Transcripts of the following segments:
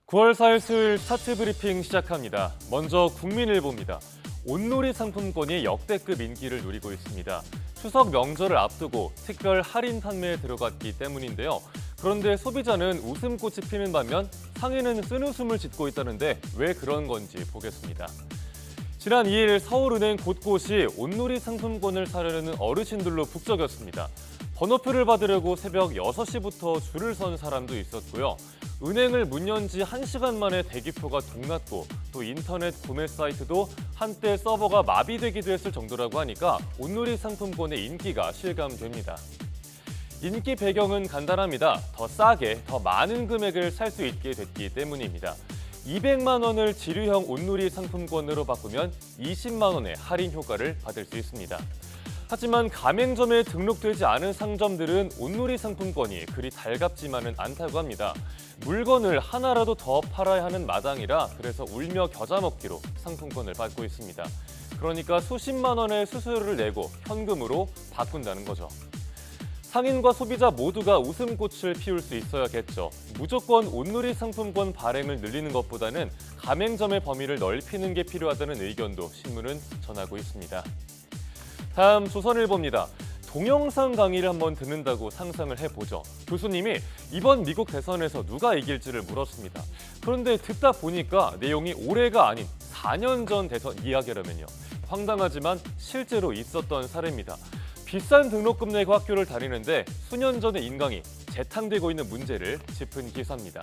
9월 4일 수요일 스타트 브리핑 시작합니다. 먼저 국민일보입니다. 온누리 상품권이 역대급 인기를 누리고 있습니다. 추석 명절을 앞두고 특별 할인 판매에 들어갔기 때문인데요. 그런데 소비자는 웃음꽃이 피는 반면 상인은 쓴웃음을 짓고 있다는데 왜 그런 건지 보겠습니다. 지난 2일 서울은행 곳곳이 온누리 상품권을 사려는 어르신들로 북적였습니다. 번호표를 받으려고 새벽 6시부터 줄을 선 사람도 있었고요. 은행을 문 연 지 1시간 만에 대기표가 동났고 또 인터넷 구매 사이트도 한때 서버가 마비되기도 했을 정도라고 하니까 온누리 상품권의 인기가 실감됩니다. 인기 배경은 간단합니다. 더 싸게, 더 많은 금액을 살 수 있게 됐기 때문입니다. 200만 원을 지류형 온누리 상품권으로 바꾸면 20만 원의 할인 효과를 받을 수 있습니다. 하지만 가맹점에 등록되지 않은 상점들은 온누리 상품권이 그리 달갑지만은 않다고 합니다. 물건을 하나라도 더 팔아야 하는 마당이라 그래서 울며 겨자 먹기로 상품권을 받고 있습니다. 그러니까 수십만 원의 수수료를 내고 현금으로 바꾼다는 거죠. 상인과 소비자 모두가 웃음꽃을 피울 수 있어야겠죠. 무조건 온누리 상품권 발행을 늘리는 것보다는 가맹점의 범위를 넓히는 게 필요하다는 의견도 신문은 전하고 있습니다. 다음 조선일보입니다. 동영상 강의를 한번 듣는다고 상상을 해보죠. 교수님이 이번 미국 대선에서 누가 이길지를 물었습니다. 그런데 듣다 보니까 내용이 올해가 아닌 4년 전 대선 이야기라면요. 황당하지만 실제로 있었던 사례입니다. 비싼 등록금 내고 학교를 다니는데 수년 전의 인강이 재탕되고 있는 문제를 짚은 기사입니다.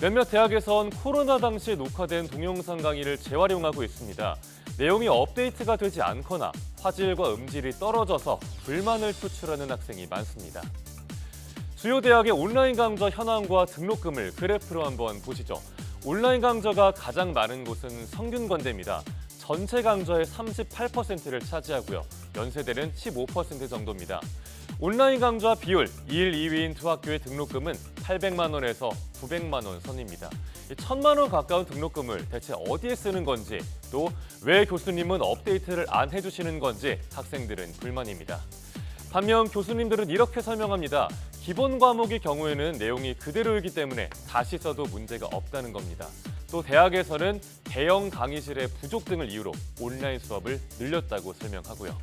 몇몇 대학에선 코로나 당시에 녹화된 동영상 강의를 재활용하고 있습니다. 내용이 업데이트가 되지 않거나 화질과 음질이 떨어져서 불만을 표출하는 학생이 많습니다. 주요 대학의 온라인 강좌 현황과 등록금을 그래프로 한번 보시죠. 온라인 강좌가 가장 많은 곳은 성균관대입니다. 전체 강좌의 38%를 차지하고요. 연세대는 15% 정도입니다. 온라인 강좌 비율 1, 2위인 두 학교의 등록금은 800만 원에서 900만 원 선입니다. 1000만 원 가까운 등록금을 대체 어디에 쓰는 건지 또 왜 교수님은 업데이트를 안 해주시는 건지 학생들은 불만입니다. 반면 교수님들은 이렇게 설명합니다. 기본 과목의 경우에는 내용이 그대로이기 때문에 다시 써도 문제가 없다는 겁니다. 또 대학에서는 대형 강의실의 부족 등을 이유로 온라인 수업을 늘렸다고 설명하고요.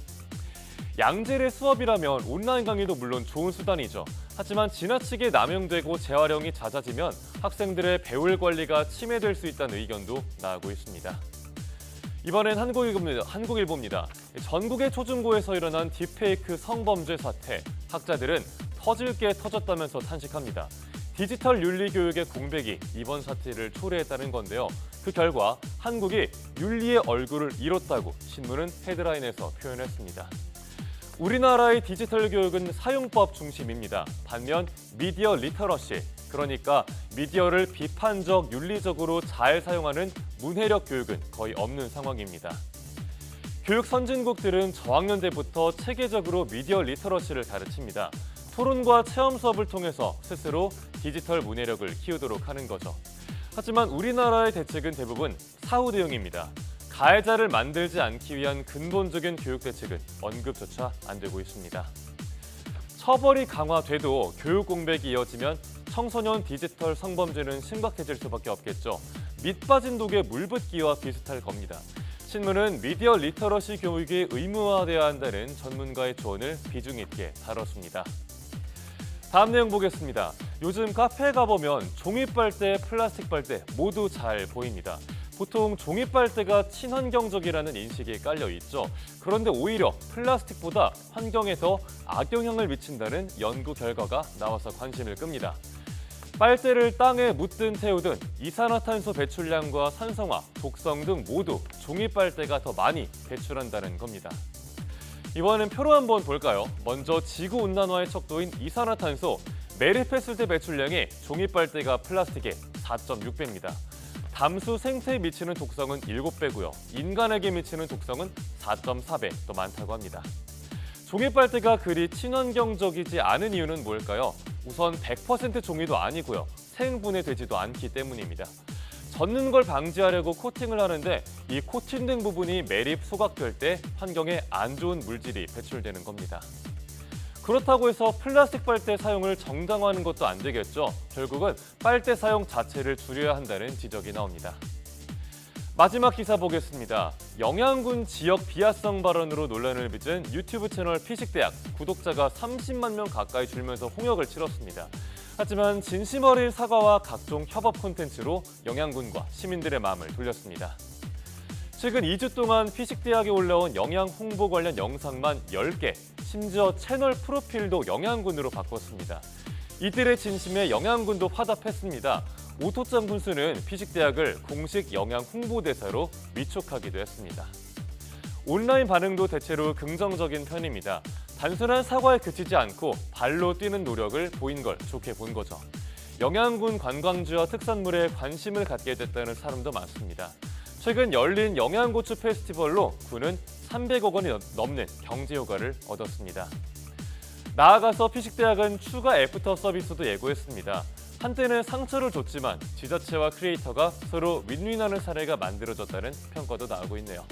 양질의 수업이라면 온라인 강의도 물론 좋은 수단이죠. 하지만 지나치게 남용되고 재활용이 잦아지면 학생들의 배울 권리가 침해될 수 있다는 의견도 나오고 있습니다. 이번엔 한국일보입니다. 전국의 초중고에서 일어난 딥페이크 성범죄 사태. 학자들은 터질 게 터졌다면서 탄식합니다. 디지털 윤리 교육의 공백이 이번 사태를 초래했다는 건데요. 그 결과 한국이 윤리의 얼굴을 잃었다고 신문은 헤드라인에서 표현했습니다. 우리나라의 디지털 교육은 사용법 중심입니다. 반면 미디어 리터러시, 그러니까 미디어를 비판적, 윤리적으로 잘 사용하는 문해력 교육은 거의 없는 상황입니다. 교육 선진국들은 저학년 때부터 체계적으로 미디어 리터러시를 가르칩니다. 토론과 체험 수업을 통해서 스스로 디지털 문해력을 키우도록 하는 거죠. 하지만 우리나라의 대책은 대부분 사후 대응입니다. 가해자를 만들지 않기 위한 근본적인 교육 대책은 언급조차 안 되고 있습니다. 처벌이 강화돼도 교육 공백이 이어지면 청소년 디지털 성범죄는 심각해질 수밖에 없겠죠. 밑빠진 독에 물 붓기와 비슷할 겁니다. 신문은 미디어 리터러시 교육이 의무화돼야 한다는 전문가의 조언을 비중 있게 다뤘습니다. 다음 내용 보겠습니다. 요즘 카페에 가보면 종이 빨대, 플라스틱 빨대 모두 잘 보입니다. 보통 종이 빨대가 친환경적이라는 인식이 깔려 있죠. 그런데 오히려 플라스틱보다 환경에 더 악영향을 미친다는 연구 결과가 나와서 관심을 끕니다. 빨대를 땅에 묻든 태우든 이산화탄소 배출량과 산성화, 독성 등 모두 종이 빨대가 더 많이 배출한다는 겁니다. 이번엔 표로 한번 볼까요? 먼저 지구온난화의 척도인 이산화탄소, 매립했을 때 배출량이 종이 빨대가 플라스틱의 4.6배입니다. 담수 생태에 미치는 독성은 7배고요. 인간에게 미치는 독성은 4.4배 더 많다고 합니다. 종이 빨대가 그리 친환경적이지 않은 이유는 뭘까요? 우선 100% 종이도 아니고요. 생분해되지도 않기 때문입니다. 젖는 걸 방지하려고 코팅을 하는데 이 코팅된 부분이 매립, 소각될 때 환경에 안 좋은 물질이 배출되는 겁니다. 그렇다고 해서 플라스틱 빨대 사용을 정당화하는 것도 안 되겠죠. 결국은 빨대 사용 자체를 줄여야 한다는 지적이 나옵니다. 마지막 기사 보겠습니다. 영양군 지역 비하성 발언으로 논란을 빚은 유튜브 채널 피식대학 구독자가 30만 명 가까이 줄면서 홍역을 치렀습니다. 하지만 진심 어린 사과와 각종 협업 콘텐츠로 영양군과 시민들의 마음을 돌렸습니다. 최근 2주 동안 피식대학에 올라온 영양 홍보 관련 영상만 10개, 심지어 채널 프로필도 영양군으로 바꿨습니다. 이들의 진심에 영양군도 화답했습니다. 오토짱 군수는 피식대학을 공식 영양 홍보대사로 위촉하기도 했습니다. 온라인 반응도 대체로 긍정적인 편입니다. 단순한 사과에 그치지 않고 발로 뛰는 노력을 보인 걸 좋게 본 거죠. 영양군 관광지와 특산물에 관심을 갖게 됐다는 사람도 많습니다. 최근 열린 영양고추 페스티벌로 군은 300억 원이 넘는 경제 효과를 얻었습니다. 나아가서 피식대학은 추가 애프터 서비스도 예고했습니다. 한때는 상처를 줬지만 지자체와 크리에이터가 서로 윈윈하는 사례가 만들어졌다는 평가도 나오고 있네요.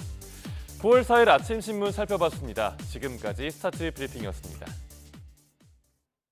9월 4일 아침 신문 살펴봤습니다. 지금까지 스타트 브리핑이었습니다.